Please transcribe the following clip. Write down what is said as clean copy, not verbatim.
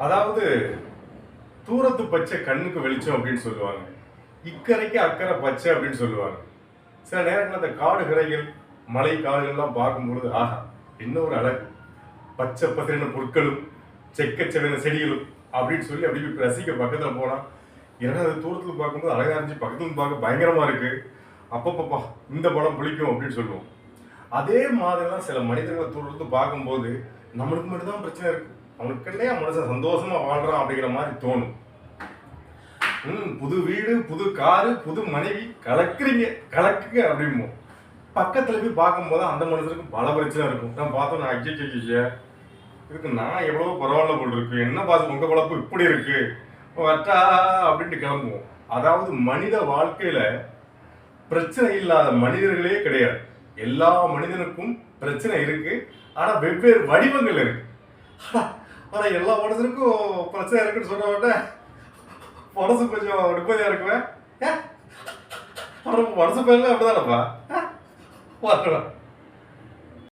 அதாவது தூரத்து பச்சை கண்ணுக்கு வெளிச்சம் அப்படின்னு சொல்லுவாங்க. இக்கரைக்கு அக்கறை பச்சை அப்படின்னு சொல்லுவாங்க. சில நேரங்கள்ல அந்த காடு கரைகள், மலை காடுகள்லாம் பார்க்கும்பொழுது, ஆஹா! என்ன ஒரு அழகு! பச்சை பசேல்னு புற்களும், செக்கச்செவேல்னு செடிகளும் அப்படின்னு சொல்லி அப்படியே போய் ரசிக்க பக்கத்துல போனா, என்னடா அது தூரத்துல பார்க்கும்போது அழகா இருந்துச்சு, பக்கத்துல இருந்து பார்க்க பயங்கரமா இருக்கு. அப்பப்பப்பா! இந்த படம் பிடிக்கும் அப்படின்னு சொல்லுவோம். அதே மாதிரி தான் சில மனிதர்களை தூரத்து பார்க்கும்போது, நம்மளுக்கு மட்டும் தான் பிரச்சனை இருக்கு. அவனுக்கு இல்லையா மனுஷன் சந்தோஷமா வாழ்றான் அப்படிங்கிற மாதிரி தோணும். புது வீடு, புது காரு, புது மனைவி, கலக்குறீங்க, கலக்குங்க அப்படிம்போம். பக்கத்துல போய் பார்க்கும்போது அந்த மனுஷனுக்கு பல பிரச்சனை இருக்கும். நான் பார்த்தோம், ஐயா இதுக்கு நான் எவ்வளவோ பரவாயில்ல போல் இருக்கு, என்ன பாசம் உங்க குழப்பம் இப்படி இருக்கு வட்டா அப்படின்ட்டு கிளம்புவோம். அதாவது மனித வாழ்க்கையில பிரச்சனை இல்லாத மனிதர்களே கிடையாது. எல்லா மனிதனுக்கும் பிரச்சனை இருக்கு. ஆனா வெவ்வேறு வடிவங்கள் இருக்கு. ஆனா எல்லா மனுஷனுக்கும் பிரச்சனை இருக்குன்னு சொன்ன உடனே மனசு கொஞ்சம் நிம்மதியா இருக்குவேன். மனசு பேர்ல அப்படிதானப்பா.